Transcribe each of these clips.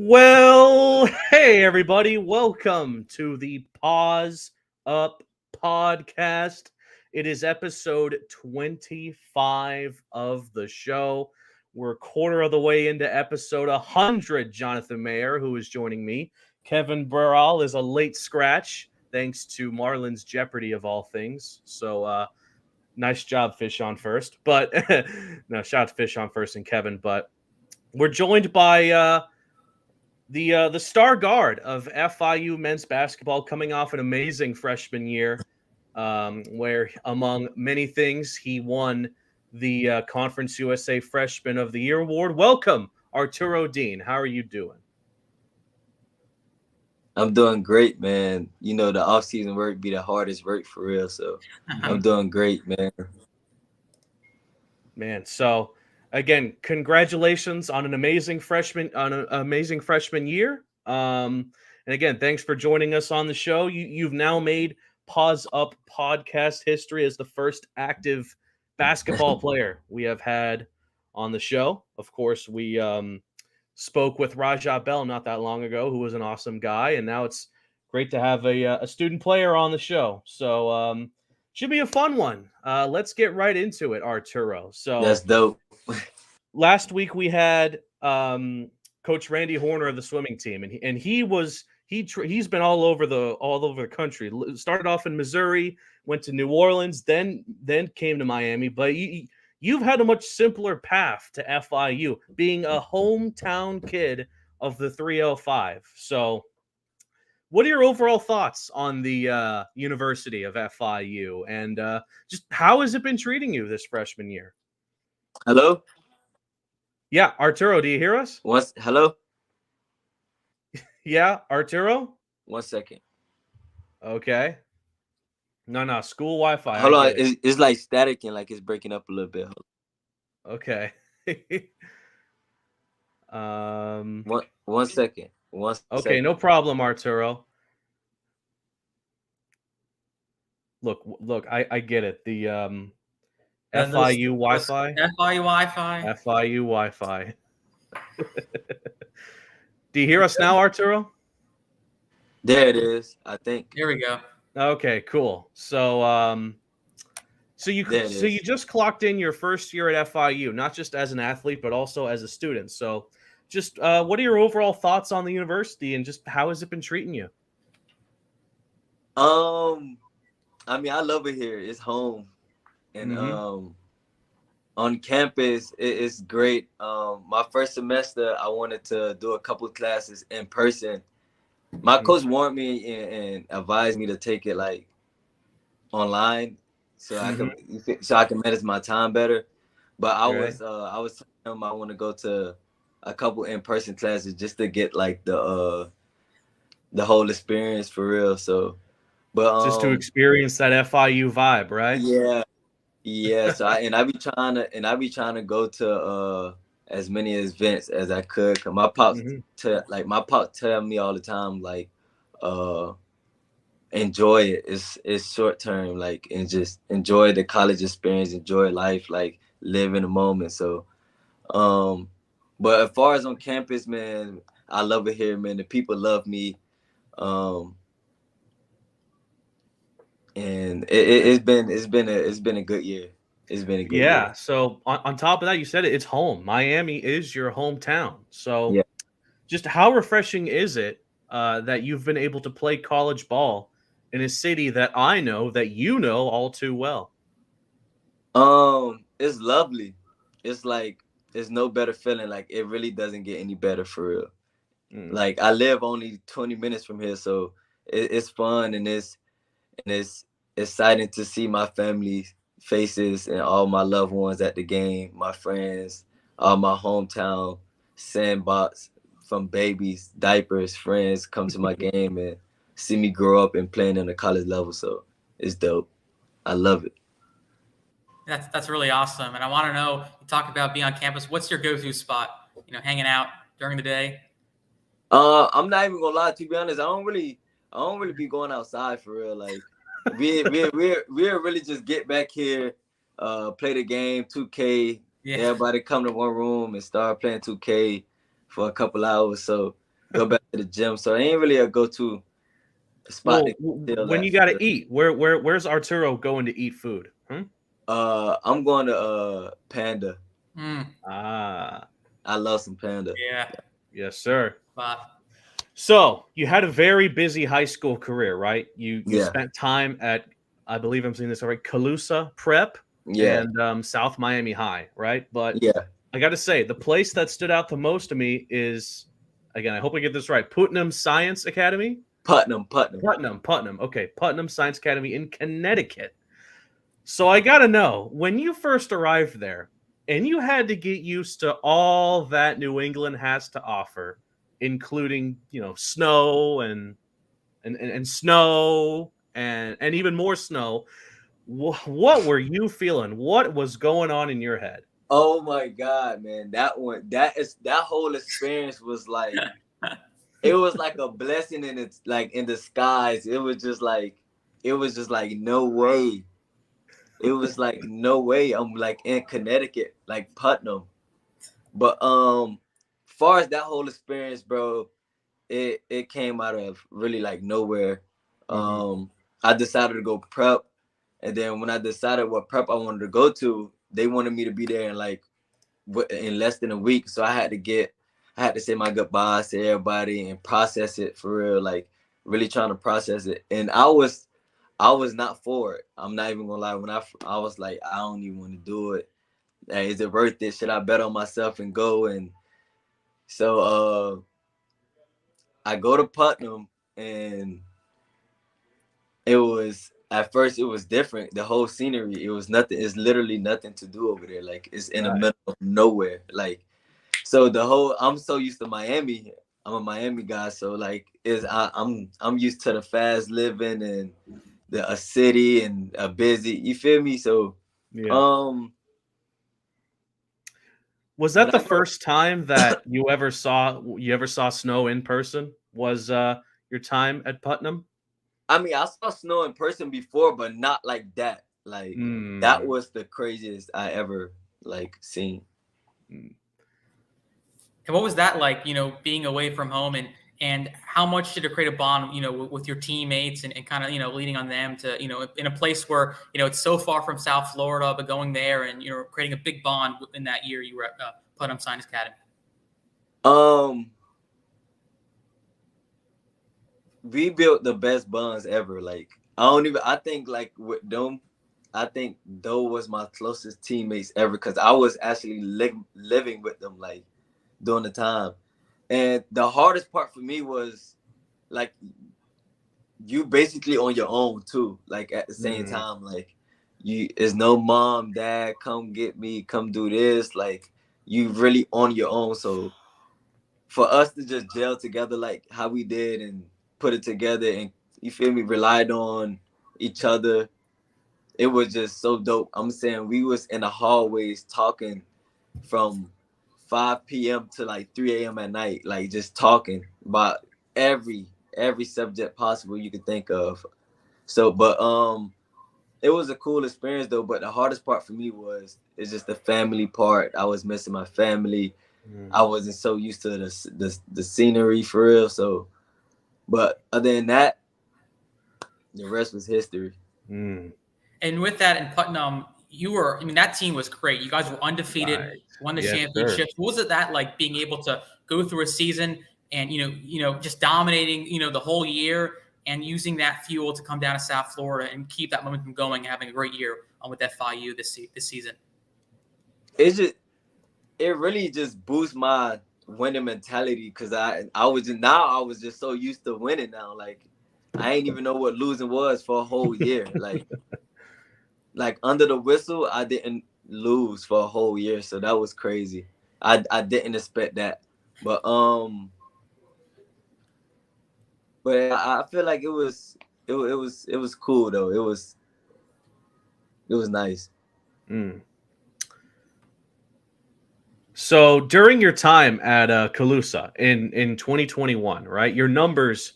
Well, hey everybody, welcome to the Paws Up podcast. It is episode 25 of the show. We're a quarter of the way into episode 100. Jonathan Mayer, who is joining me. Kevin Burrell is a late scratch, thanks to Marlins Jeopardy of all things. So, nice job, Fish on first. But, no, shout out to Fish on first and Kevin. But we're joined by the star guard of FIU men's basketball, coming off an amazing freshman year, where among many things he won the Conference USA Freshman of the Year award. Welcome, Arturo Dean. How are you doing? I'm doing great, man. You know, the off-season work be the hardest work for real. So I'm doing great, man. So again, congratulations on an amazing freshman year. And again, thanks for joining us on the show. You've now made Paws Up podcast history as the first active basketball player we have had on the show. Of course, we spoke with Raja Bell not that long ago, who was an awesome guy, and now it's great to have a student player on the show. So should be a fun one. Let's get right into it, Arturo. So That's dope. Last week we had Coach Randy Horner of the swimming team, and he's been all over the country. Started off in Missouri, went to New Orleans, then came to Miami. But you've had a much simpler path to FIU, being a hometown kid of the 305. So, what are your overall thoughts on the University of FIU, and just how has it been treating you this freshman year? Hello? Yeah, Arturo, do you hear us? Hello? Yeah, Arturo? 1 second. Okay. No, school Wi-Fi. Hold on. It's like static and like it's breaking up a little bit. Okay. 1 second. Okay, no problem, Arturo. Look, I get it. The FIU Wi-Fi. FIU Wi-Fi. Do you hear us now, Arturo? There it is, I think. Here we go. Okay, cool. So you just clocked in your first year at FIU, not just as an athlete, but also as a student. So just what are your overall thoughts on the university, and just how has it been treating you? I mean, I love it here. It's home. And on campus, it's great. My first semester, I wanted to do a couple of classes in person. My coach warned me and advised me to take it like online, so I can manage my time better. But I was telling him I want to go to a couple in-person classes just to get like the whole experience for real. So, but just to experience that FIU vibe, right? Yeah. So I be trying to go to as many events as I could. Cause my pop tell me all the time, like, enjoy it. It's short term, like, and just enjoy the college experience, enjoy life, like live in the moment. So, but as far as on campus, man, I love it here, man. The people love me. And it's been a good year. It's been a good year. So on top of that, you said it's home. Miami is your hometown. So just how refreshing is it that you've been able to play college ball in a city that I know that you know all too well? It's lovely. It's like there's no better feeling. Like it really doesn't get any better for real. Like I live only 20 minutes from here, so it's fun and it's exciting to see my family faces and all my loved ones at the game, my friends, all my hometown sandbox, from babies, diapers, friends come to my game and see me grow up and playing on the college level. So it's dope. I love it. That's really awesome. And I want to know, you talk about being on campus. What's your go-to spot? Hanging out during the day. I'm not even gonna lie. To be honest, I don't really be going outside for real. Like we really just get back here, play the game, 2K. Yeah. Everybody come to one room and start playing 2K for a couple hours. So go back to the gym. So it ain't really a go-to spot Well, to chill when at. you got to eat, where's Arturo going to eat food? I'm going to Panda. Ah, I love some Panda. Yeah. yes, sir. But So you had a very busy high school career, right? You Yeah. spent time at, I believe I'm saying this all right, Calusa Prep Yeah. and South Miami High, right? But Yeah. I got to say, the place that stood out the most to me is, again, I hope I get this right, Putnam Science Academy. Putnam. Putnam. Okay, Putnam Science Academy in Connecticut. So I got to know, when you first arrived there and you had to get used to all that New England has to offer, including, snow and snow and even more snow, what were you feeling? What was going on in your head? Oh my God, man. That whole experience was like it was like a blessing in its like in disguise. It was just like no way. It was like no way. I'm like in Connecticut, like Putnam. But far as that whole experience, bro, it came out of really like nowhere. I decided to go prep, and then when I decided what prep I wanted to go to, they wanted me to be there in less than a week. So I had to say my goodbyes to everybody and process it for real, like really trying to process it. And I was not for it. I'm not even gonna lie. When I was like, I don't even want to do it. Like, is it worth it? Should I bet on myself and go? And so I go to Putnam, and at first it was different. The whole scenery, it was nothing. It's literally nothing to do over there. Like it's in the middle of nowhere. Like so I'm so used to Miami. I'm a Miami guy, so like I'm used to the fast living and a city and a busy. You feel me? So Yeah. Was that the first time that you ever saw snow in person? Was your time at Putnam? I mean, I saw snow in person before, but not like that. Like that was the craziest I ever like seen. and what was that like? Being away from home and how much did it create a bond? With your teammates and kind of leaning on them to in a place where it's so far from South Florida, but going there and creating a big bond in that year you were at Putnam Science Academy. We built the best bonds ever. Like I think like with them, I think those was my closest teammates ever because I was actually living with them like during the time. And the hardest part for me was like you basically on your own too. Like at the same time, like there's no mom, dad, come get me, come do this. Like you really on your own. So for us to just gel together like how we did and put it together and you feel me, relied on each other, it was just so dope. I'm saying we was in the hallways talking from 5 p.m. to like 3 a.m. at night, like just talking about every subject possible you could think of. So but it was a cool experience though, but the hardest part for me is just the family part. I was missing my family. I wasn't so used to the scenery for real. So, but other than that, the rest was history. And with that in Putnam, that team was great. You guys were undefeated, won the championships. What was it that like being able to go through a season and just dominating the whole year and using that fuel to come down to South Florida and keep that momentum going and having a great year with FIU this season? It really just boosts my winning mentality because I was just so used to winning now. Like I ain't even know what losing was for a whole year. Like under the whistle, I didn't lose for a whole year, so that was crazy. I didn't expect that, but I feel like it was cool though. It was nice. So during your time at Calusa in 2021, right, your numbers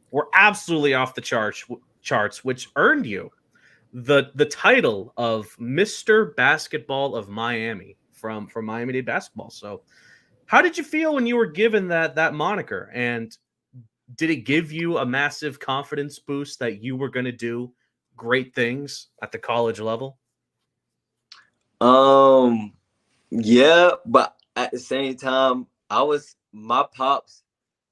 were absolutely off the charts, which earned you the title of Mr. Basketball of Miami from Miami-Dade basketball. So How did you feel when you were given that moniker? And did it give you a massive confidence boost that you were going to do great things at the college level? Yeah, but at the same time, my pops,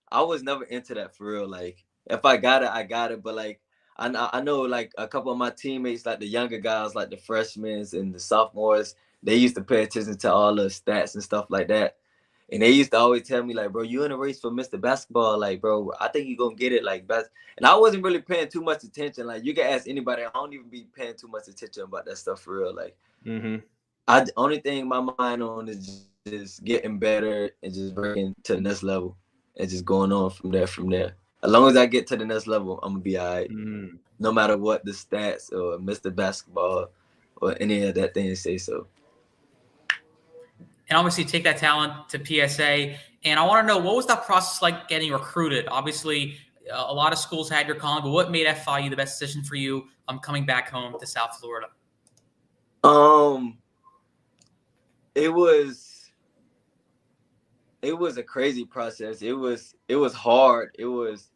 I was never into that for real. Like, if I got it, I got it. But like, I know like a couple of my teammates, like the younger guys, like the freshmen and the sophomores, they used to pay attention to all the stats and stuff like that. And they used to always tell me, like, bro, you in a race for Mr. Basketball. Like, bro, I think you're going to get it. Like, best. And I wasn't really paying too much attention. Like, you can ask anybody. I don't even be paying too much attention about that stuff for real. Like, the only thing my mind on is just getting better and just breaking to the next level and just going on from there. As long as I get to the next level, I'm going to be all right. No matter what the stats or Mr. Basketball or any of that thing say so. And obviously take that talent to PSA. And I want to know, what was that process like getting recruited? Obviously, a lot of schools had your calling, but what made FIU the best decision for you coming back home to South Florida? It was a crazy process. It was hard. It was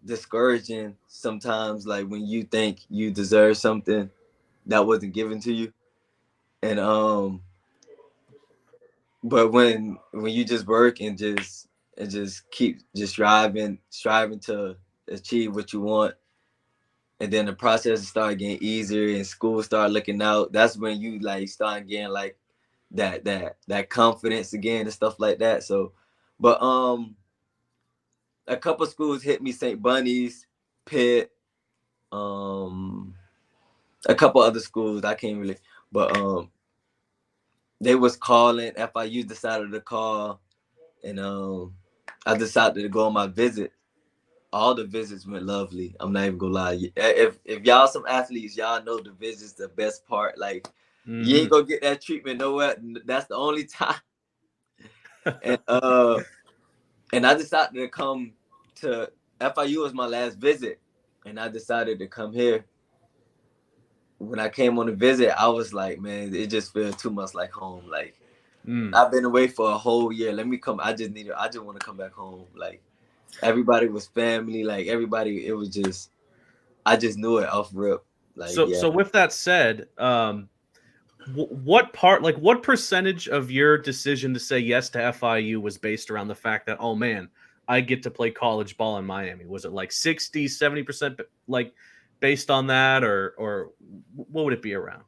discouraging sometimes, like when you think you deserve something that wasn't given to you. And but when you just work and just keep just striving to achieve what you want, and then the process start getting easier and school start looking out, that's when you like start getting like that confidence again and stuff like that. So, but a couple schools hit me, St. Bunny's, Pitt, a couple other schools I can't really, but they was calling. FIU decided to call, and I decided to go on my visit. All the visits went lovely. I'm not even gonna lie. If y'all some athletes, y'all know the visits the best part. Like, you ain't gonna get that treatment nowhere. That's the only time. And I decided to come to FIU was my last visit, and I decided to come here. When I came on the visit, I was like, man, it just feels too much like home. Like, I've been away for a whole year. Let me come. I just want to come back home. Like, everybody was family. Like, everybody, it was just, I just knew it off rip. Like, so with that said, what percentage of your decision to say yes to FIU was based around the fact that, oh man, I get to play college ball in Miami? Was it like 60, 70% like based on that, or what would it be around?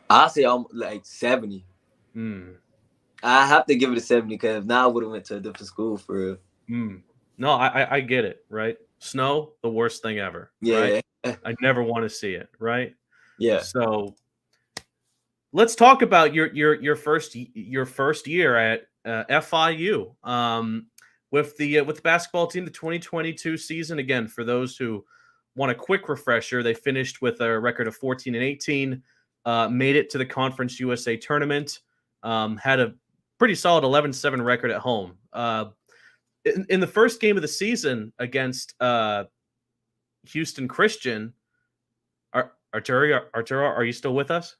I'll say I'm like 70. I have to give it a 70 because now I would have went to a different school for real. No, I get it, right? Snow, the worst thing ever. Yeah. Right? I never want to see it, right? Yeah. So let's talk about your first year at FIU. With the basketball team, the 2022 season. Again, for those who want a quick refresher, they finished with a record of 14-18, made it to the Conference USA tournament, had a pretty solid 11-7 record at home. In the first game of the season against Houston Christian, Arturo, are you still with us?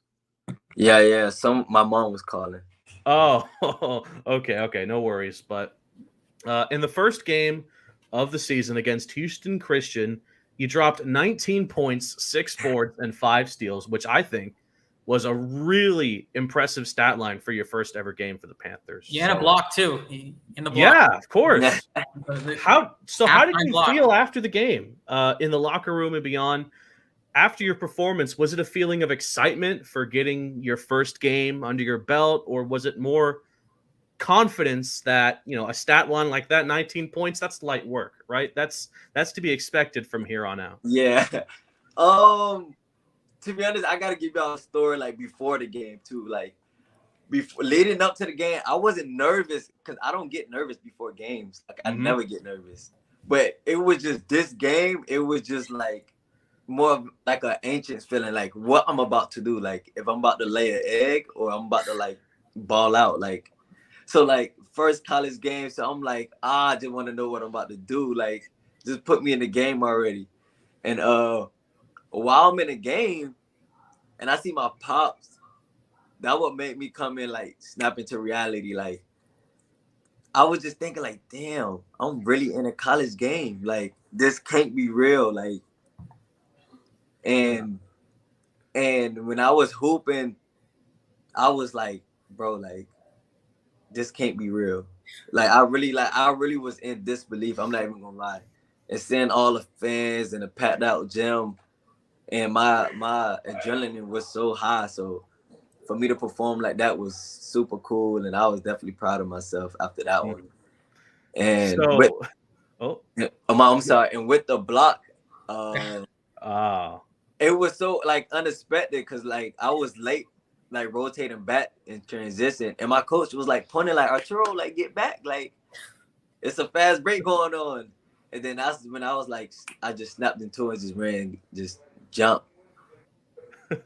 Yeah. My mom was calling. Oh, okay, no worries. But in the first game of the season against Houston Christian, you dropped 19 points, 6 boards, and 5 steals, which I think was a really impressive stat line for your first ever game for the Panthers. Yeah, and a block too. In the block. Yeah, of course. How did you block. feel after the game, in the locker room and beyond? After your performance, was it a feeling of excitement for getting your first game under your belt, or was it more confidence that, a stat line like that, 19 points, that's light work, right? That's to be expected from here on out. Yeah. To be honest, I gotta give y'all a story like before the game too. Like, before leading up to the game, I wasn't nervous because I don't get nervous before games. Like, I never get nervous. But it was just this game. It was just like more of like an ancient feeling, like what I'm about to do, like if I'm about to lay an egg or I'm about to like ball out, like so like first college game. So I'm like, I just want to know what I'm about to do. Like, just put me in the game already. And while I'm in the game and I see my pops, that what made me come in, like, snap into reality. Like, I was just thinking, like, damn, I'm really in a college game. Like, this can't be real. Like, and when I was hooping, I was like, bro, like, this can't be real. Like, I really was in disbelief. I'm not even gonna lie. And seeing all the fans in a packed out gym, and my adrenaline was so high. So for me to perform like that was super cool, and I was definitely proud of myself after that one. And I'm sorry. And with the block, it was so, like, unexpected, because, like, I was late, like, rotating back in transition, and my coach was like pointing, like, Arturo, like, get back, like, it's a fast break going on. And then that's when I was like, I just snapped into it, just ran, just jumped. and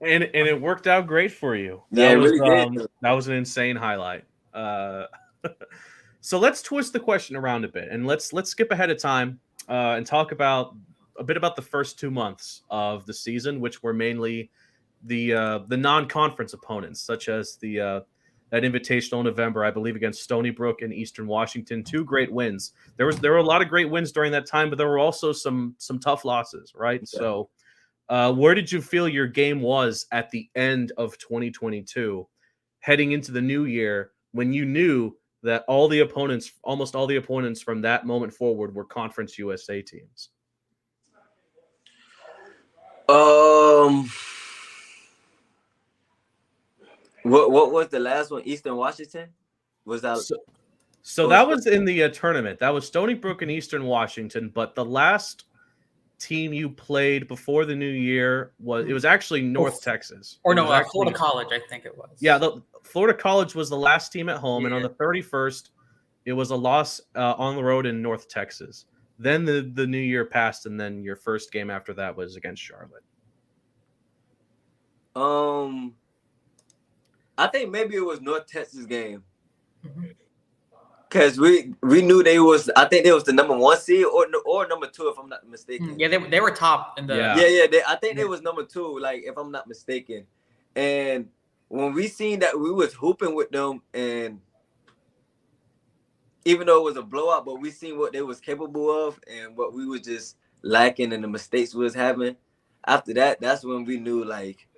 it worked out great for you. Yeah, it really did. That was an insane highlight. So let's twist the question around a bit, and let's skip ahead of time and talk about a bit about the first 2 months of the season, which were mainly the non-conference opponents, such as that invitational in November, I believe, against Stony Brook and Eastern Washington. 2 great wins. There were a lot of great wins during that time, but there were also some tough losses, right? Yeah. So where did you feel your game was at the end of 2022, heading into the new year, when you knew that almost all the opponents from that moment forward were Conference USA teams? What was the last one? Eastern Washington? Was that? So that was in the tournament. That was Stony Brook and Eastern Washington. But the last team you played before the new year was actually North Texas. Or no, Florida College, I think it was. Yeah, Florida College was the last team at home, and on the 31st, it was a loss on the road in North Texas. Then the new year passed, and then your first game after that was against Charlotte. I think maybe it was North Texas game, because we knew they was. I think they was the number 1 seed or number 2, if I'm not mistaken. Yeah, they were top in the. I think they was number 2, like, if I'm not mistaken. And when we seen that we was hooping with them, and even though it was a blowout, but we seen what they was capable of and what we was just lacking and the mistakes we was having. After that, that's when we knew, like,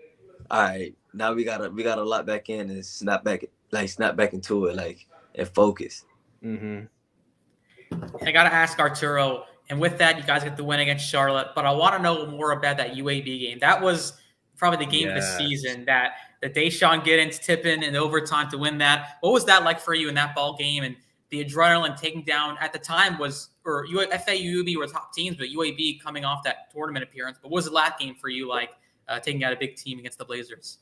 all right, now we gotta lock back in and snap back into it, like, and focus. I gotta ask Arturo, and with that, you guys get the win against Charlotte. But I want to know more about that UAB game. That was probably the game of the season. That the Deshaun Giddens tipping in overtime to win that. What was that like for you in that ball game? And the adrenaline taking down at the time was, or FIU UAB were top teams, but UAB coming off that tournament appearance. But what was the last game for you like, taking out a big team against the Blazers?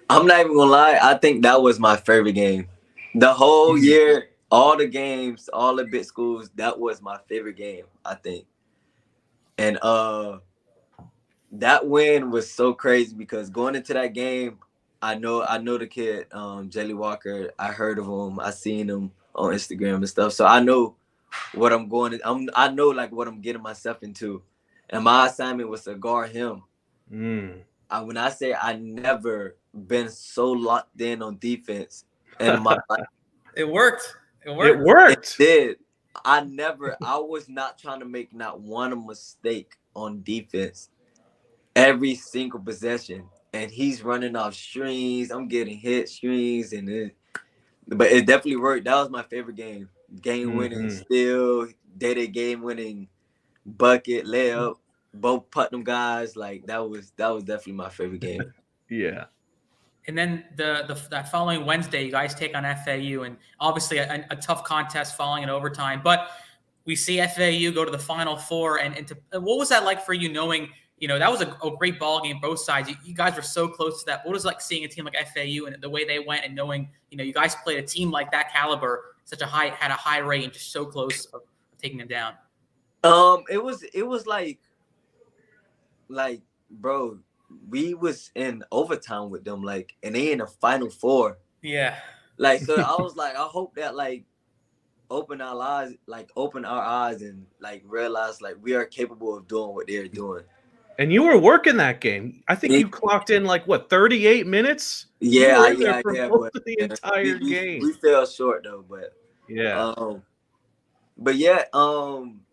I'm not even gonna lie. I think that was my favorite game. The whole year, all the games, all the big schools, that was my favorite game, I think. And that win was so crazy, because going into that game, I know the kid, Jelly Walker. I heard of him. I seen him on Instagram and stuff. So I know what I'm going to. I know, like, what I'm getting myself into. And my assignment was to guard him. When I say I never been so locked in on defense in my life. It worked. It did. I was not trying to make not one mistake on defense every single possession. And he's running off screens. I'm getting hit screens, but it definitely worked. That was my favorite game. Game winning steal, game winning bucket, layup, both Putnam guys. Like, that was definitely my favorite game. Yeah. And then that following Wednesday, you guys take on FAU, and obviously a tough contest following in overtime. But we see FAU go to the Final Four, and what was that like for you, knowing, that was a great ball game, both sides. You guys were so close to that. What was it like seeing a team like FAU and the way they went, and knowing, you guys played a team like that caliber, had a high rate, and just so close of taking them down? It was like, bro, we was in overtime with them, like, and they in the Final Four. Yeah. Like, so I was like, I hope that, like, open our eyes and, like, realize, like, we are capable of doing what they're doing. And you were working that game. I think you clocked in like what 38 minutes. Yeah, you were in there for most but of the entire game. We fell short though, but yeah. But yeah,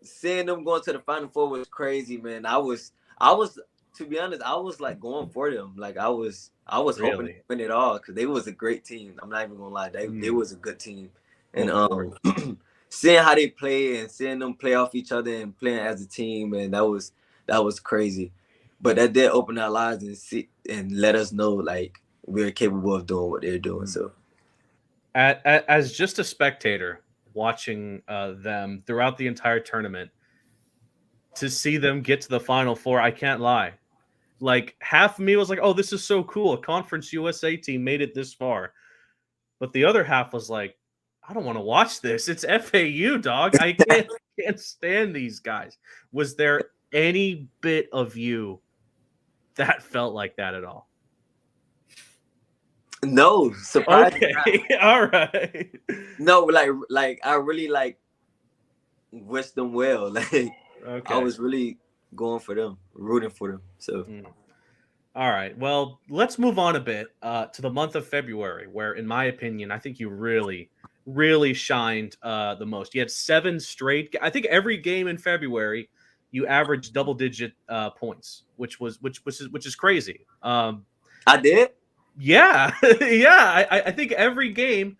seeing them going to the Final Four was crazy, man. I was to be honest, I was like going for them. Like I was hoping to win it all because they was a great team. I'm not even gonna lie, they was a good team, and seeing how they play and seeing them play off each other and playing as a team, and that was crazy. But that did open our lives and let us know like we're capable of doing what they're doing. So, as just a spectator watching them throughout the entire tournament, to see them get to the Final Four, I can't lie. Like half of me was like, "Oh, this is so cool! A Conference USA team made it this far," but the other half was like, "I don't want to watch this. It's FAU, dog. I can't stand these guys." Was there any bit of you that felt like that at all? No, surprise. Okay, all right. No, like I really like wish them well. Like I was really going for them, rooting for them. So, all right. Well, let's move on a bit to the month of February, where, in my opinion, I think you really, really shined the most. You had 7 straight. I think every game in February, you averaged double-digit points, which is crazy. I did. Yeah, yeah. I think every game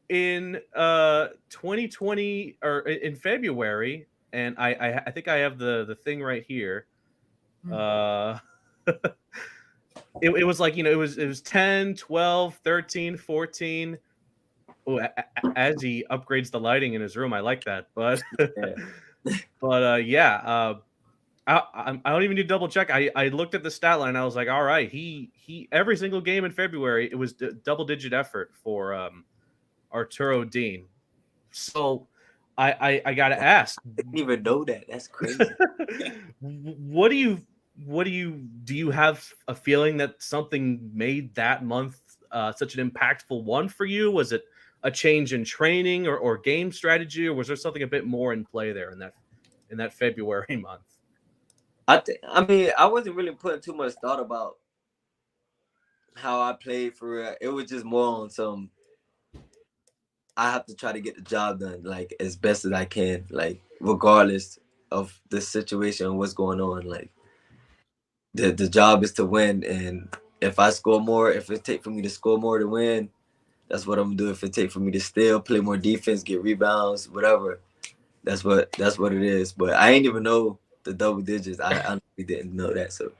in 2020 or in February, and I think I have the thing right here. It was like, it was 10, 12, 13, 14. Oh, as he upgrades the lighting in his room, I like that. But yeah. I don't even need to double check. I looked at the stat line. I was like, all right, he every single game in February, it was double digit effort for Arturo Dean. So I gotta ask. I didn't even know that. That's crazy. Do you have a feeling that something made that month such an impactful one for you? Was it a change in training or game strategy, or was there something a bit more in play there in that February month? I mean, I wasn't really putting too much thought about how I played for real. It was just more on some, I have to try to get the job done, like, as best as I can, like, regardless of the situation and what's going on. Like, the job is to win, and if I score more, if it take for me to score more to win, that's what I'm gonna do. If it take for me to still play more defense, get rebounds, whatever, that's what it is. But I ain't even know the double digits. I honestly didn't know that. So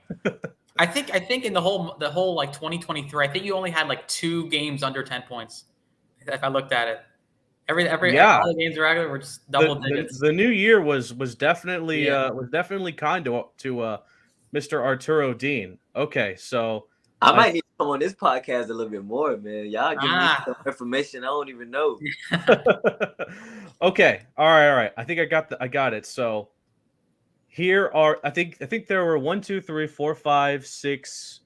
I think in the whole like 2023, I think you only had like 2 games under 10 points. If I looked at it, every all the games regular were just double digits. The new year was definitely kind to Mr. Arturo Dean. Okay, so I might need to come on this podcast a little bit more, man. Y'all give me some information I don't even know. Okay, all right. I think I got it. So here are I think there were 1, 2, 3, 4, 5, 6.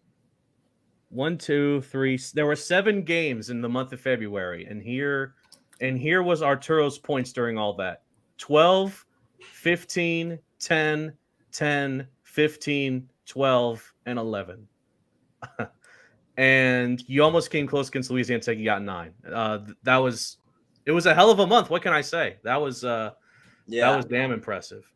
1, 2, 3. There were 7 games in the month of February, and here was Arturo's points during all that: 12, 15, 10, 10, 15, 12, and 11. And you almost came close against Louisiana Tech. You got 9. It was a hell of a month. What can I say? That was damn impressive.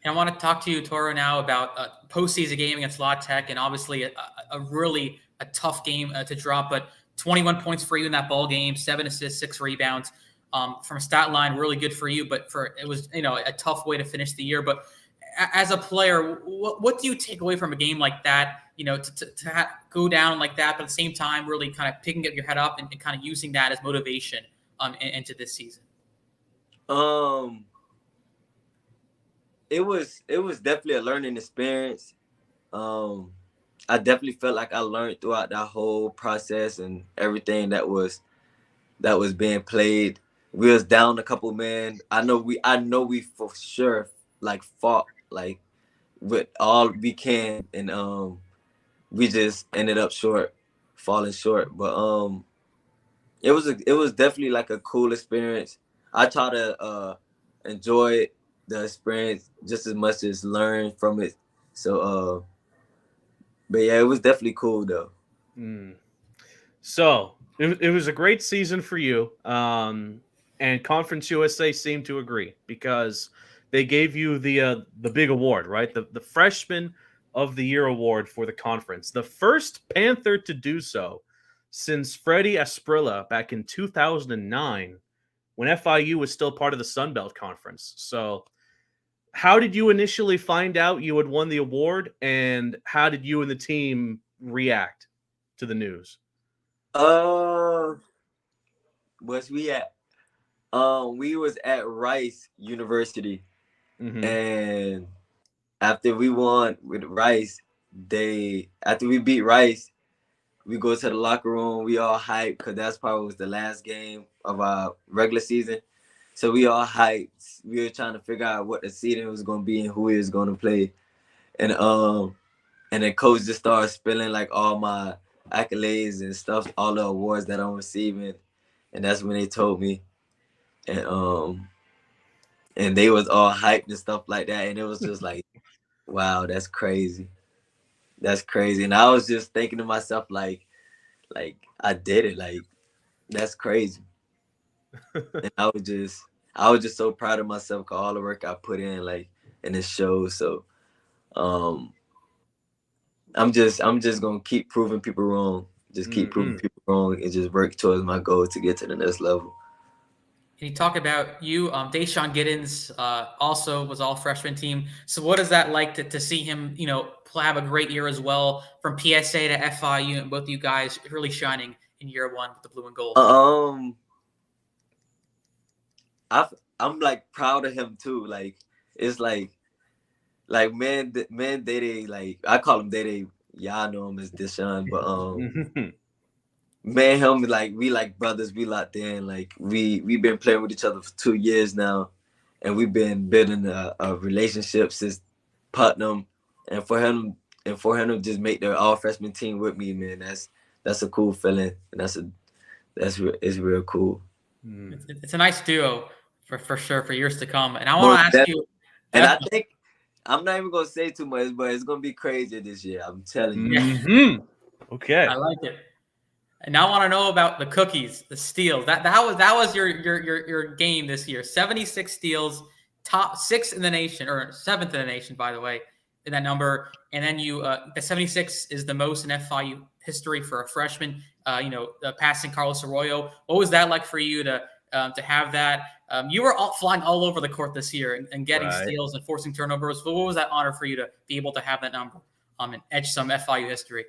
And I want to talk to you, Toro, now about postseason game against La Tech, and obviously a really tough game to drop. But 21 points for you in that ball game, 7 assists, 6 rebounds. From a stat line, really good for you. But it was a tough way to finish the year. But as a player, what do you take away from a game like that? To go down like that, but at the same time, really kind of picking up your head up and kind of using that as motivation into this season. It was definitely a learning experience. I definitely felt like I learned throughout that whole process and everything that was being played. We was down a couple men. I know we for sure like fought like with all we can, and we just ended up falling short. But it was definitely like a cool experience. I try to enjoy the experience just as much as learn from it So but yeah, it was definitely cool though. So it was a great season for you. And Conference USA seemed to agree because they gave you the big award, right? The Freshman of the Year award for the conference. The first Panther to do so since Freddie Asprilla back in 2009 when FIU was still part of the Sun Belt Conference. So how did you initially find out you had won the award, and how did you and the team react to the news? Where's we at? We was at Rice University, and after we won with Rice, after we beat Rice, we go to the locker room. We all hyped because that's probably was the last game of our regular season. So we all hyped. We were trying to figure out what the seeding was going to be and who he was going to play. And then coach just started spilling like all my accolades and stuff, all the awards that I'm receiving. And that's when they told me. And they was all hyped and stuff like that. And it was just like, wow, that's crazy. That's crazy. And I was just thinking to myself, like I did it. Like, that's crazy. And I was just so proud of myself for all the work I put in, like, and it shows. So I'm just gonna keep proving people wrong. Just keep proving people wrong and just work towards my goal to get to the next level. Can you talk about you? Deshaun Giddens also was all freshman team. So what is that like to see him, have a great year as well, from PSA to FIU, and both of you guys really shining in year one with the blue and gold? I'm like proud of him too. Like, it's like man, Dede, like I call him Dede. Y'all know him as Deshaun, but man, him, like, we like brothers. We locked in. Like, we've been playing with each other for 2 years now, and we've been building a relationship since Putnam. And for him to just make the all freshman team with me, man, that's a cool feeling, and it's real cool. It's a nice duo for sure for years to come. And I want to ask you, and I think I'm not even gonna say too much, but it's gonna be crazy this year. I'm telling you. Okay, I like it. And I want to know about the cookies, the steals. That was your game this year. 76 steals, top 6 in the nation, or 7th in the nation, by the way, in that number. And then the 76 is the most in FIU history for a freshman. Passing Carlos Arroyo. What was that like for you to have that? You were flying all over the court this year and getting steals and forcing turnovers. But what was that honor for you to be able to have that number and etch some FIU history?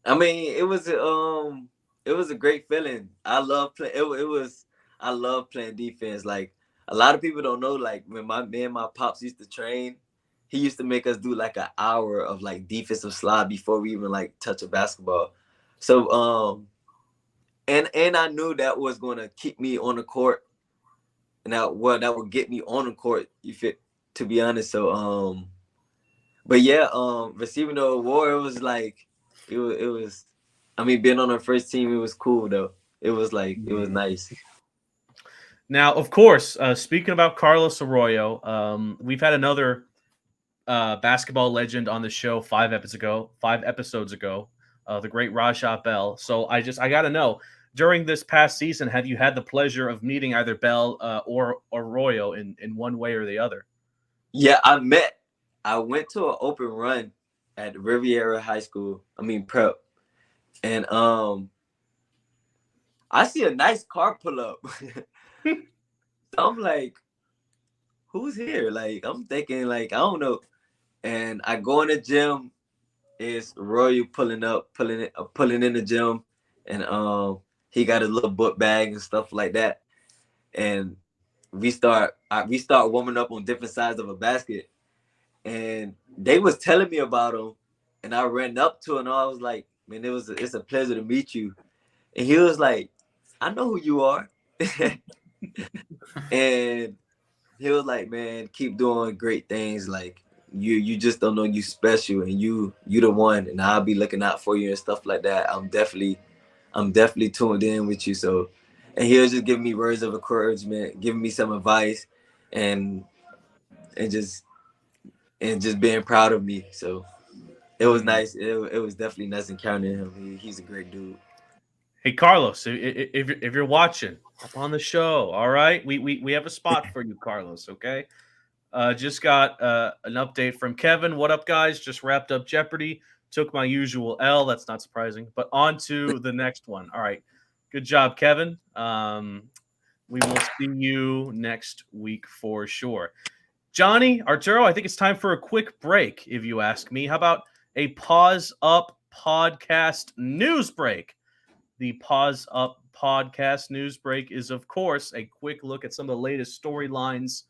I mean, it was a great feeling. I love playing. I love playing defense. Like, a lot of people don't know. Like, when me and my pops used to train, he used to make us do like an hour of like defensive slide before we even like touch a basketball. So and I knew that was going to keep me on the court, and that would get me on the court. To be honest. So but yeah, receiving the award, it was like. It was, I mean, being on our first team, it was cool though. It was like, it was nice. Now, of course, speaking about Carlos Arroyo, we've had another basketball legend on the show 5 episodes ago, the great Rajah Bell. So I got to know, during this past season, have you had the pleasure of meeting either Bell or Arroyo in one way or the other? Yeah, I went to an open run at Riviera High School, prep. And I see a nice car pull up. So I'm like, who's here? Like, I'm thinking, like, I don't know. And I go in the gym, it's Roy pulling in the gym, and he got his little book bag and stuff like that. And we start warming up on different sides of a basket. And they was telling me about him, and I ran up to him, and I was like, man, it's a pleasure to meet you. And he was like, I know who you are. And he was like, man, keep doing great things. Like, you just don't know you special, and you the one, and I'll be looking out for you and stuff like that. I'm definitely tuned in with you. So, and he was just giving me words of encouragement, giving me some advice, and just and just being proud of me. So it was nice. It was definitely nice encountering him. He's a great dude. Hey Carlos, if you're watching, hop on the show. All right, we have a spot for you, Carlos. Okay. Just got an update from Kevin. What up, guys? Just wrapped up Jeopardy. Took my usual L. That's not surprising. But on to the next one. All right. Good job, Kevin. We will see you next week for sure. Johnny, Arturo, I think it's time for a quick break, if you ask me. How about a Paws Up podcast news break? The Paws Up podcast news break is, of course, a quick look at some of the latest storylines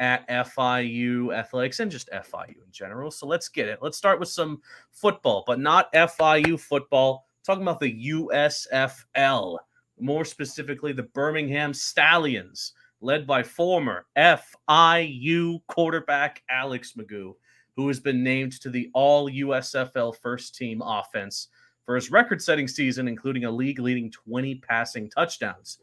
at FIU athletics and just FIU in general. So let's get it. Let's start with some football, but not FIU football. Talking about the USFL, more specifically the Birmingham Stallions, led by former FIU quarterback Alex Magoo, who has been named to the all-USFL first-team offense for his record-setting season, including a league-leading 20 passing touchdowns.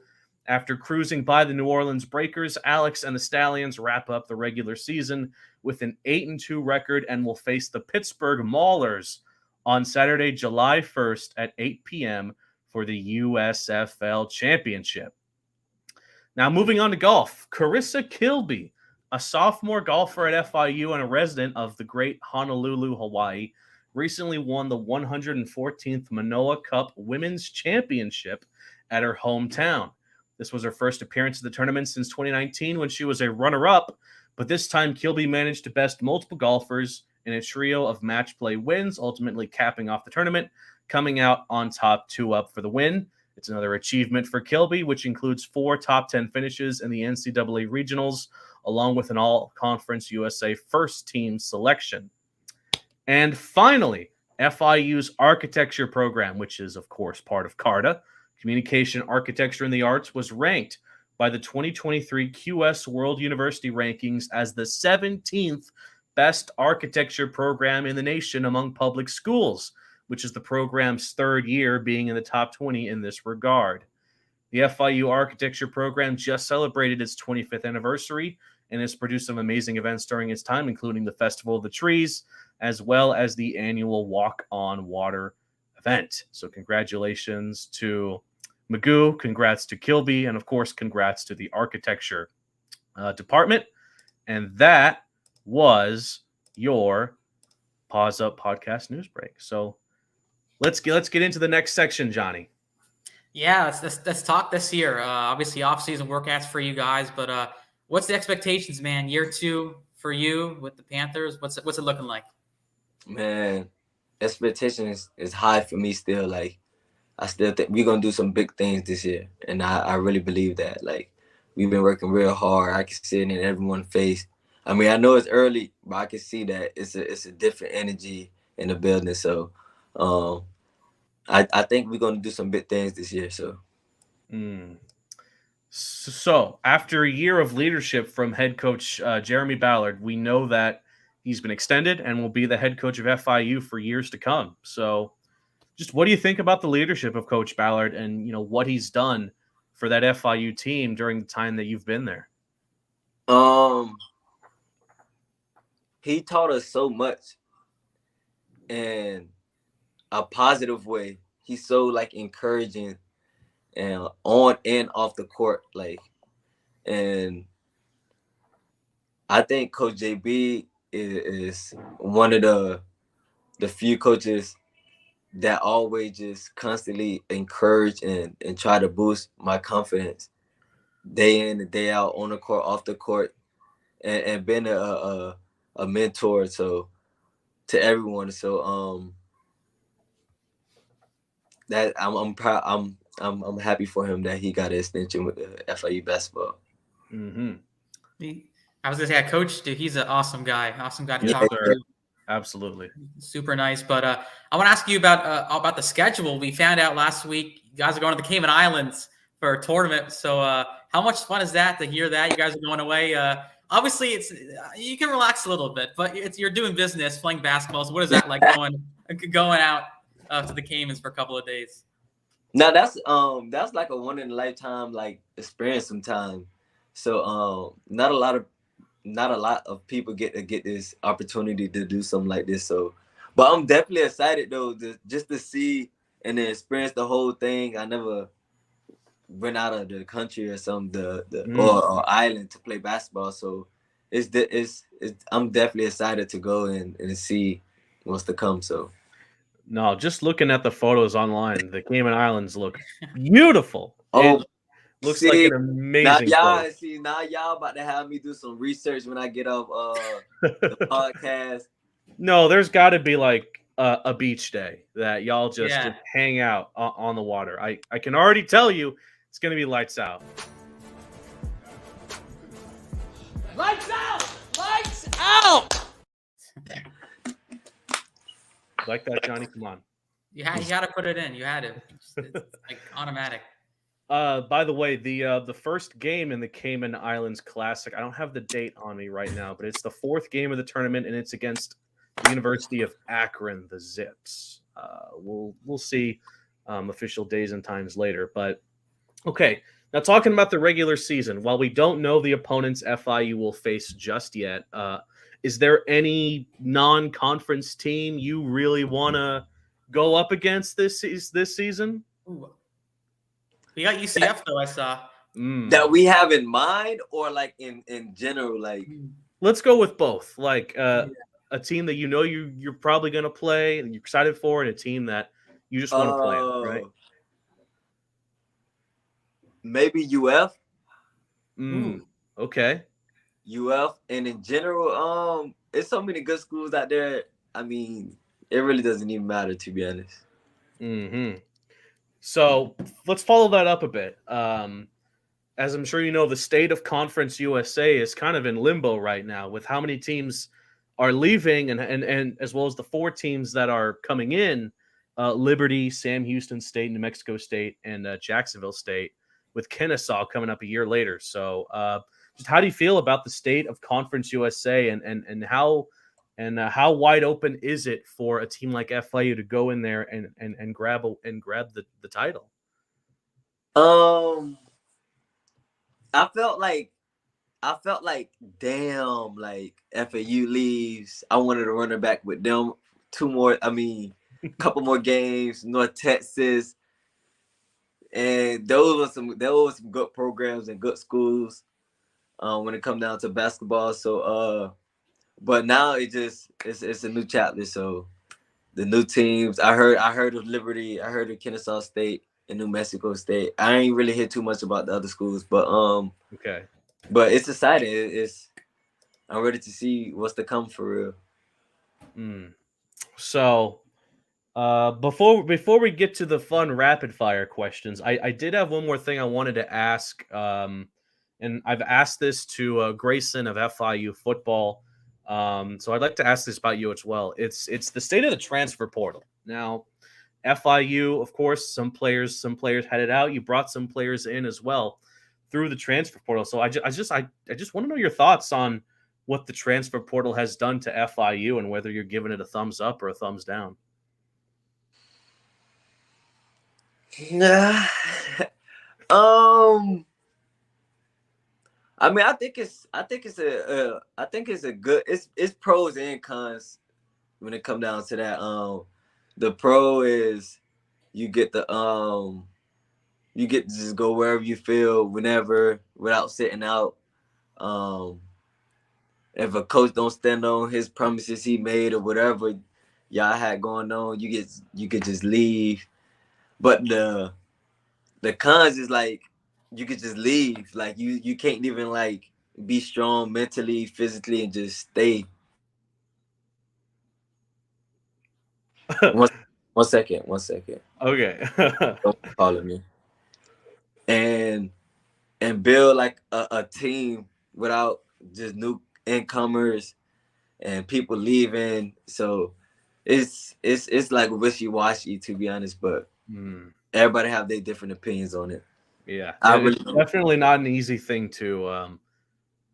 After cruising by the New Orleans Breakers, Alex and the Stallions wrap up the regular season with an 8-2 record and will face the Pittsburgh Maulers on Saturday, July 1st at 8 p.m. for the USFL Championship. Now, moving on to golf, Carissa Kilby, a sophomore golfer at FIU and a resident of the great Honolulu, Hawaii, recently won the 114th Manoa Cup Women's Championship at her hometown. This was her first appearance at the tournament since 2019 when she was a runner-up, but this time Kilby managed to best multiple golfers in a trio of match play wins, ultimately capping off the tournament, coming out on top 2-up for the win. It's another achievement for Kilby, which includes 4 top 10 finishes in the NCAA regionals, along with an all-conference USA first-team selection. And finally, FIU's architecture program, which is, of course, part of CARTA, Communication Architecture in the Arts, was ranked by the 2023 QS World University Rankings as the 17th best architecture program in the nation among public schools, which is the program's third year being in the top 20 in this regard. The FIU architecture program just celebrated its 25th anniversary and has produced some amazing events during its time, including the Festival of the Trees, as well as the annual Walk on Water event. So congratulations to Magoo, congrats to Kilby, and of course, congrats to the architecture department. And that was your Paws Up podcast news break. So let's get into the next section, Johnny. Yeah, let's talk this year. Obviously, off-season workouts for you guys, but what's the expectations, man? Year 2 for you with the Panthers. What's it looking like? Man, expectation is high for me still. Like, I still think we're going to do some big things this year. And I really believe that. Like, we've been working real hard. I can see it in everyone's face. I mean, I know it's early, but I can see that it's a different energy in the building. So I think we're going to do some big things this year. So after a year of leadership from head coach Jeremy Ballard, we know that he's been extended and will be the head coach of FIU for years to come. So just what do you think about the leadership of Coach Ballard and, you know, what he's done for that FIU team during the time that you've been there? He taught us so much in a positive way. He's so like encouraging and on and off the court, like, and I think Coach JB is one of the few coaches that always just constantly encourage and try to boost my confidence day in and day out, on the court, off the court, and been a mentor to everyone. So that I'm proud. I'm happy for him that he got an extension with the FIU basketball. Mm-hmm. I was gonna say, Coach, dude, he's an awesome guy to talk to. Absolutely, super nice. But I want to ask you about the schedule. We found out last week you guys are going to the Cayman Islands for a tournament. So how much fun is that to hear that you guys are going away? Obviously, it's you can relax a little bit, but you're doing business, playing basketball. So what is that like going out to the Caymans for a couple of days? No, that's like a one in a lifetime like experience sometimes. So not a lot not a lot of people get this opportunity to do something like this. So, but I'm definitely excited though, just to see and then experience the whole thing. I never went out of the country or or island to play basketball. So I'm definitely excited to go and see what's to come. So no, just looking at the photos online, the Cayman Islands look beautiful. oh, looks like an amazing place. Now y'all about to have me do some research when I get off the podcast. No, there's got to be like a beach day that y'all just hang out on the water. I can already tell you it's going to be lights out. Lights out! Lights out! Like that, Johnny? Come on. You got to put it in. You had to. It's like automatic. By the way, the first game in the Cayman Islands Classic, I don't have the date on me right now, but it's the fourth game of the tournament, and it's against the University of Akron, the Zips. We'll see official days and times later. But okay, now talking about the regular season, while we don't know the opponents FIU will face just yet, is there any non-conference team you really want to go up against this season? Ooh. We got UCF though. I saw that we have in mind, or like in general. Like, let's go with both. Like a team that you're probably going to play and you're excited for, and a team that you just want to play, right? Maybe UF. Okay. UF, and in general, it's so many good schools out there. I mean, it really doesn't even matter, to be honest. Mm-hmm. So let's follow that up a bit. As I'm sure you know, the state of Conference USA is kind of in limbo right now with how many teams are leaving and as well as the 4 teams that are coming in, Liberty, Sam Houston State, New Mexico State, and Jacksonville State, with Kennesaw coming up a year later. So just how do you feel about the state of Conference USA and how wide open is it for a team like FIU to go in there and grab the title? I felt like damn, like FIU leaves. I wanted to run it back with them. Couple more games, North Texas. And those were some good programs and good schools when it comes down to basketball. So but now it's a new chapter. So the new teams, I heard of Liberty, I heard of Kennesaw State and New Mexico State. I ain't really hear too much about the other schools, but okay. But it's exciting. I'm ready to see what's to come for real. So before we get to the fun rapid fire questions, I did have one more thing I wanted to ask. And I've asked this to Grayson of FIU football. So I'd like to ask this about you as well. It's the state of the transfer portal. Now, FIU, of course, some players headed out. You brought some players in as well through the transfer portal. So I just want to know your thoughts on what the transfer portal has done to FIU and whether you're giving it a thumbs up or a thumbs down. Nah. I mean, I think it's a good. It's pros and cons when it comes down to that. The pro is you get to just go wherever you feel, whenever, without sitting out. If a coach don't stand on his promises he made or whatever y'all had going on, you could just leave. But the cons is like you could just leave. Like you can't even like be strong mentally, physically, and just stay. One second. Okay. Don't call me. And build like a team without just new incomers and people leaving. So it's like wishy-washy, to be honest, but everybody have their different opinions on it. Yeah, it's definitely not an easy thing to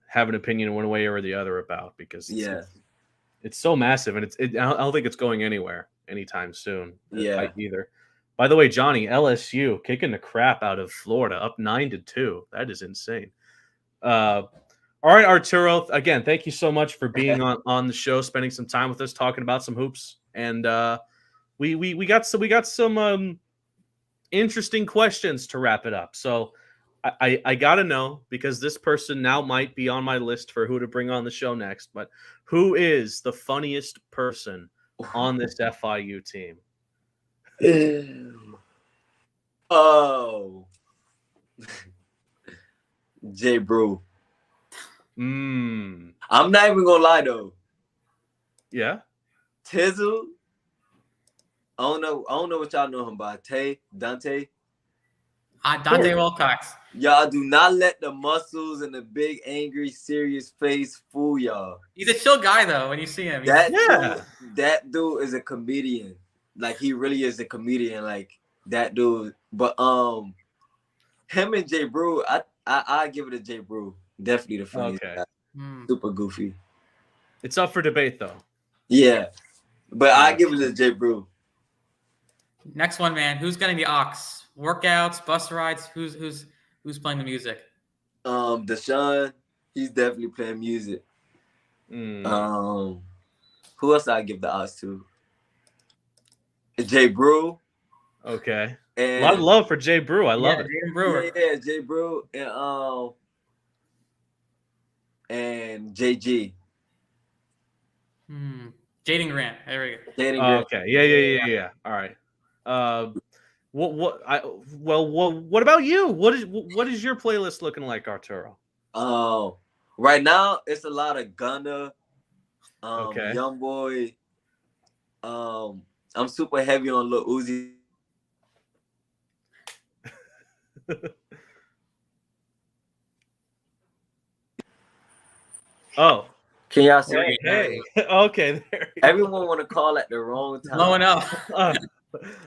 have an opinion one way or the other about, because it's so massive, and I don't think it's going anywhere anytime soon. Either. By the way, Johnny, LSU kicking the crap out of Florida, up 9-2. That is insane. All right, Arturo. Again, thank you so much for being on the show, spending some time with us, talking about some hoops, and we got some interesting questions to wrap it up. So I gotta know, because this person now might be on my list for who to bring on the show next. But who is the funniest person on this FIU team? Oh, J. Brew. I'm not even gonna lie though. Yeah. Tizzle. I don't know what y'all know him by. Dante Wilcox. Y'all do not let the muscles and the big, angry, serious face fool y'all. He's a chill guy though. When you see him, that dude is a comedian. Like, he really is a comedian. Like, that dude. But him and J. Brew, I give it to J. Brew. Definitely the funniest guy. Super goofy. It's up for debate though. Yeah, but I give it to J. Brew. Next one, man. Who's gonna be Ox? Workouts, bus rides. Who's playing the music? Deshaun, he's definitely playing music. Who else I give the Ox to? J. Brew. Okay. And a lot of love for J. Brew. I love it. Yeah, J. Brew and JG. Jaden Grant. There we go. Jaden Grant. Okay. Yeah. All right. What about you? What is your playlist looking like, Arturo? Right now it's a lot of Gunna, okay. Young Boy. I'm super heavy on Lil Uzi. Oh, can y'all see? Hey. Okay. Everyone want to call at the wrong time. Blowing up.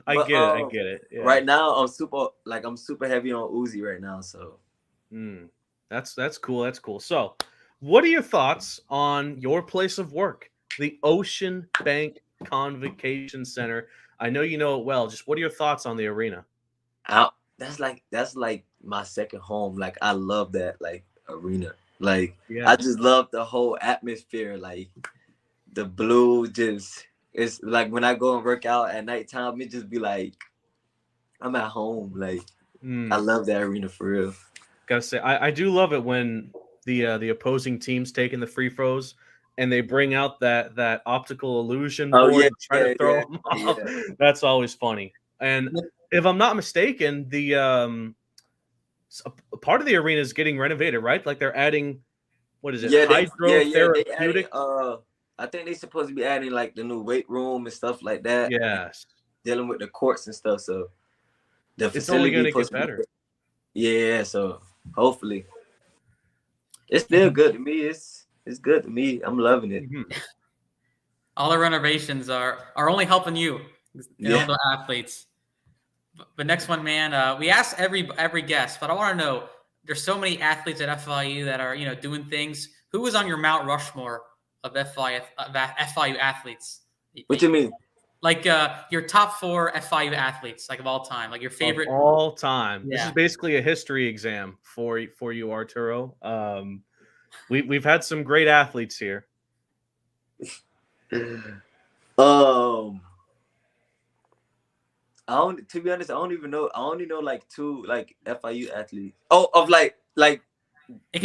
I get it. Yeah. Right now, I'm super heavy on Uzi right now. So, that's cool. That's cool. So, what are your thoughts on your place of work, the Ocean Bank Convocation Center? I know you know it well. Just what are your thoughts on the arena? That's like my second home. Like, I love that arena. Like, I just love the whole atmosphere. Like, the blue it's like when I go and work out at nighttime, it just be like I'm at home. Like, I love that arena for real. Gotta say, I do love it when the opposing teams taking the free throws and they bring out that optical illusion board and try to throw them off. Yeah. That's always funny. And if I'm not mistaken, the part of the arena is getting renovated, right? Like, they're adding, what is it? Hydrotherapeutic. I think they're supposed to be adding like the new weight room and stuff like that. Yes. Dealing with the courts and stuff. So it's only going to get better. Yeah. So hopefully, it's still good to me. It's good to me. I'm loving it. All the renovations are only helping you, the athletes. But next one, man. We ask every guest, but I want to know. There's so many athletes at FIU that are doing things. Who was on your Mount Rushmore of FIU athletes? What you mean? Like your top 4 FIU athletes, like of all time, like your favorite of all time. Yeah. This is basically a history exam for you, Arturo. We've had some great athletes here. To be honest, I don't even know. I only know like 2 like FIU athletes. Oh, of like. It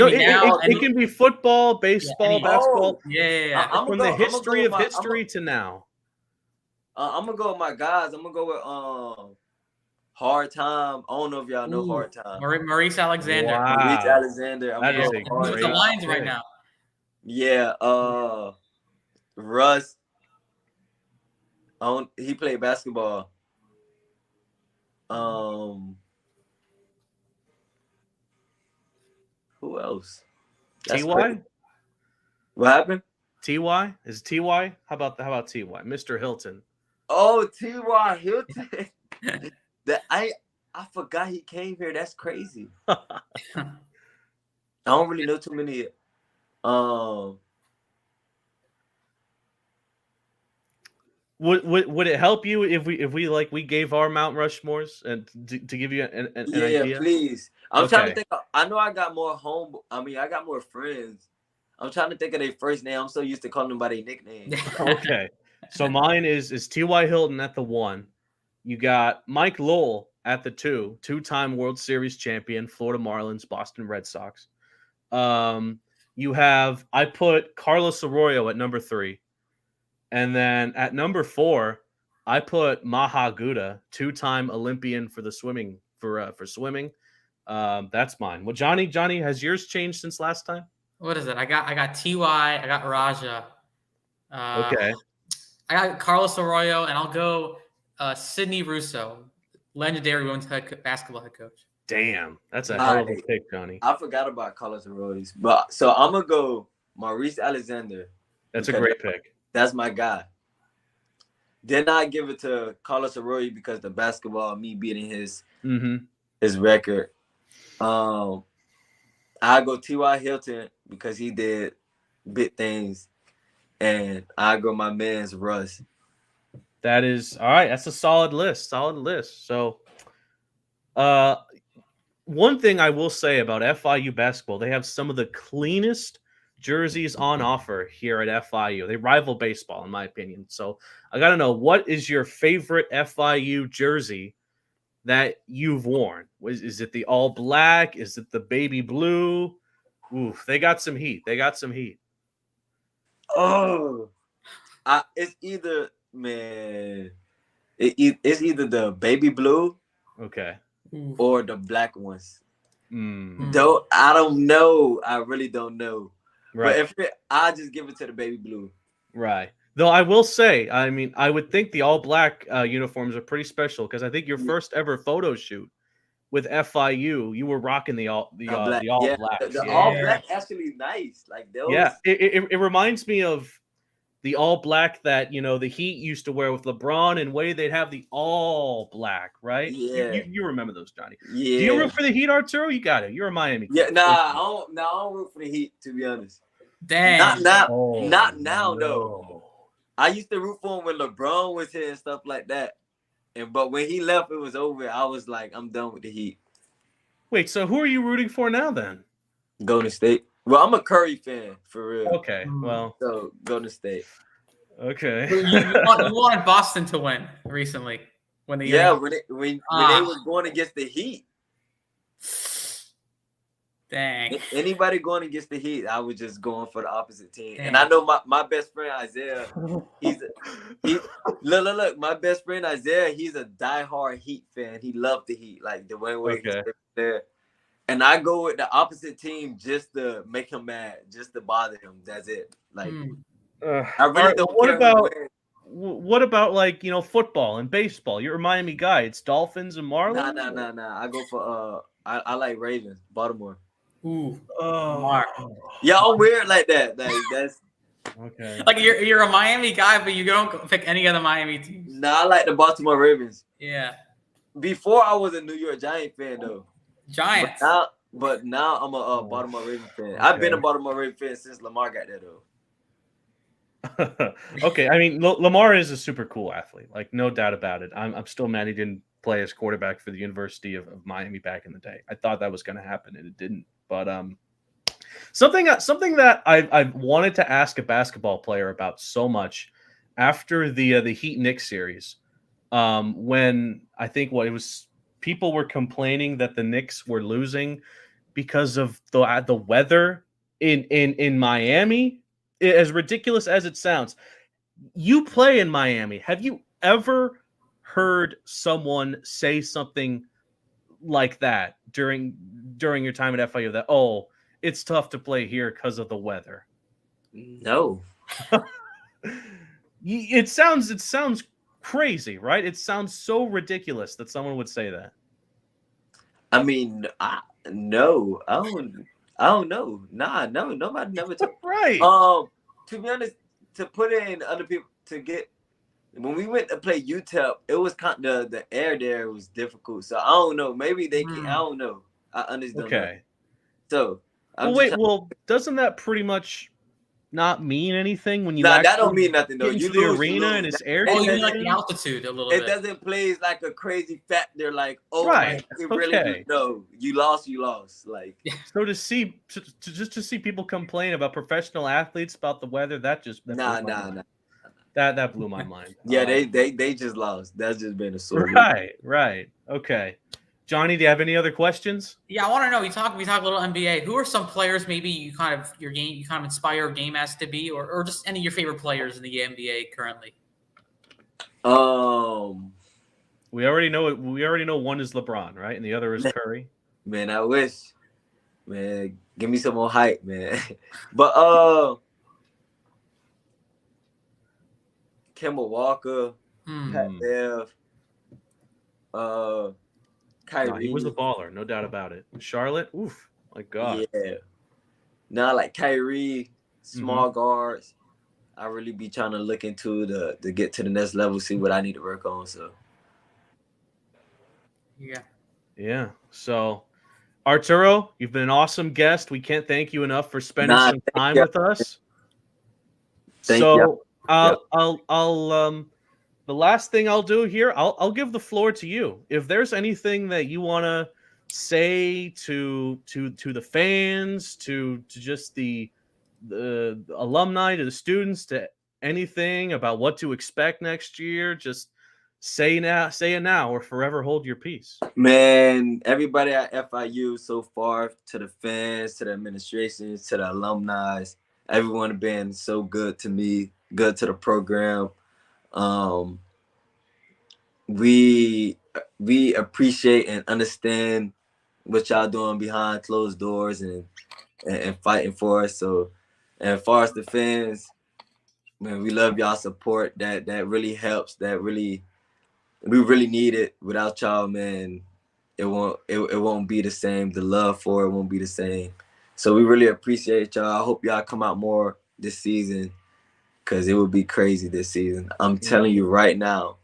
can be football, baseball, basketball. Yeah. From the history of history to now. I'm gonna go with my guys. I'm gonna go with Hard Time. I don't know if y'all know Hard Time. Maurice Alexander. Wow. Maurice Alexander. That is He's with the Lions right now. Yeah. Russ. He played basketball. Who else? TY? What happened? TY? Is TY? How about TY? Mr. Hilton. Oh, TY Hilton. I forgot he came here. That's crazy. I don't really know too many. Would it help you if we gave our Mount Rushmores and to give you an idea? Please. I'm trying to think. I know I got more I got more friends. I'm trying to think of their first name. I'm so used to calling them by their nickname. Okay, so mine is T.Y. Hilton at the 1. You got Mike Lowell at the 2, 2-time World Series champion, Florida Marlins, Boston Red Sox. I put Carlos Arroyo at number 3. And then at number 4, I put Maha Gouda, 2-time Olympian for the swimming for swimming. That's mine. Well, Johnny, has yours changed since last time? What is it? I got Ty. I got Raja. Okay. I got Carlos Arroyo, and I'll go Sidney Russo, legendary women's basketball head coach. Damn, that's a hell of a pick, Johnny. I forgot about Carlos Arroyo, but so I'm gonna go Maurice Alexander. That's a great pick. That's my guy. Then I give it to Carlos Arroyo because the basketball, me beating his record. I go T.Y. Hilton because he did big things, and I go my man's Russ. That is all right. That's a solid list. So, one thing I will say about FIU basketball, they have some of the cleanest jerseys on offer here at FIU. They rival baseball, in my opinion. So I got to know, what is your favorite FIU jersey that you've worn? Is it the all black? Is it the baby blue? Oof, they got some heat. Oh, it's either it's either the baby blue, okay, or the black ones. Mm. Though I don't know. I really don't know. Right. But I just give it to the baby blue. Right. Though I will say, I mean, I would think the all black uniforms are pretty special because I think your first ever photo shoot with FIU, you were rocking the all black. The all black actually nice. Like those. Yeah, it reminds me of the all black that the Heat used to wear with LeBron and Wade. They'd have the all black, right? Yeah. You remember those, Johnny? Yeah. Do you root for the Heat, Arturo? You got it. You're a Miami. Yeah. I don't root for the Heat, to be honest. Dang. Not now though. I used to root for him when LeBron was here and stuff like that. But when he left, it was over. I was like, I'm done with the Heat. Wait, so who are you rooting for now then? Golden State. Well, I'm a Curry fan for real. Okay, well, so Golden State. Okay. You wanted Boston to win recently when they when they was going against the Heat. Dang. Anybody going against the Heat, I was just going for the opposite team. Dang. And I know my best friend Isaiah, look, my best friend Isaiah, he's a diehard Heat fan. He loved the Heat, like the way he's there. And I go with the opposite team just to make him mad, just to bother him. That's it. Like I really don't care. What about like football and baseball? You're a Miami guy. It's Dolphins and Marlins. Nah. I go for I like Ravens, Baltimore. Ooh. Yeah, I'm weird like that. Like that's okay. Like you're a Miami guy, but you don't pick any other Miami teams. Nah, I like the Baltimore Ravens. Yeah. Before I was a New York Giant fan though. Giants. But now I'm a Baltimore Ravens fan. Okay. I've been a Baltimore Ravens fan since Lamar got there though. Okay, I mean Lamar is a super cool athlete, like no doubt about it. I'm still mad he didn't play as quarterback for the University of Miami back in the day. I thought that was going to happen and it didn't. But something that I've wanted to ask a basketball player about so much after the Heat Knicks series, when I think people were complaining that the Knicks were losing because of the weather in Miami. As ridiculous as it sounds, you play in Miami. Have you ever heard someone say something like that during your time at FIU that it's tough to play here because of the weather? No. It sounds crazy, right? It sounds so ridiculous that someone would say that. I mean, no, I don't know. Nah, no, nobody never took. Right. To be honest, to put it in other people to get. When we went to play UTEP, it was kind of the air there was difficult. So I don't know. Maybe they can. I don't know. I understand. Okay. So well, doesn't that pretty much not mean anything when you that don't mean nothing though. get into You the lose, arena and it's air Oh, you conditioned. mean like the altitude a little It bit. doesn't play like a crazy factor. Like, oh, Right. like, it really no. You lost. Like, so to see people complain about professional athletes about the weather, that nah. That blew my mind. Yeah, they just lost. That's just been a sore. Right. Okay. Johnny, do you have any other questions? Yeah, I want to know. We talk a little NBA. Who are some players maybe you kind of inspire your game as to be, or just any of your favorite players in the NBA currently? We already know it. We already know one is LeBron, right? And the other is Curry. Man, I wish. Man, give me some more hype, man. But Kemba Walker, Pat Bev, Kyrie. No, he was a baller, no doubt about it. Charlotte, oof, my God. Yeah. Now, like Kyrie, small guards, I really be trying to look into to get to the next level, see what I need to work on. So. Yeah. So, Arturo, you've been an awesome guest. We can't thank you enough for spending some time with us. Thank you. I'll the last thing I'll do here, I'll give the floor to you. If there's anything that you want to say to the fans, to just the alumni, to the students, to anything about what to expect next year, just say it now, or forever hold your peace. Man, everybody at FIU so far, to the fans, to the administrations, to the alumni, everyone has been so good to me, good to the program. We appreciate and understand what y'all doing behind closed doors and fighting for us. So, and as far as the fans, man, we love y'all support. That really helps. We really need it. Without y'all, man, it won't be the same. The love for it won't be the same. So we really appreciate y'all. I hope y'all come out more this season, because it would be crazy this season. I'm telling you right now,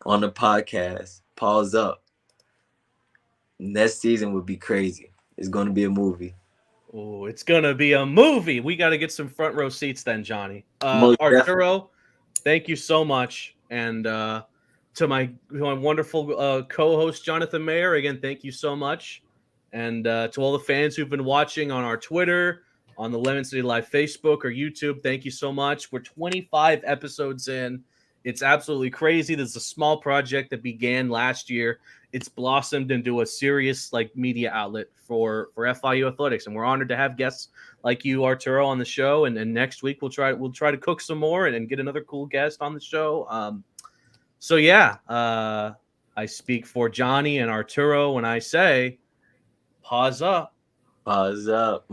on the podcast, Paws up. Next season would be crazy. It's going to be a movie. Oh, it's going to be a movie. We got to get some front row seats then, Johnny. Arturo, thank you so much. And to my wonderful co-host, Jonathan Mayer, again, thank you so much. And to all the fans who've been watching on our Twitter, on the Lemon City Live Facebook or YouTube, thank you so much. We're 25 episodes in. It's absolutely crazy. This is a small project that began last year. It's blossomed into a serious media outlet for FIU athletics, and we're honored to have guests like you, Arturo, on the show. And next week we'll try to cook some more and get another cool guest on the show. I speak for Johnny and Arturo when I say, Paws up. Paws up.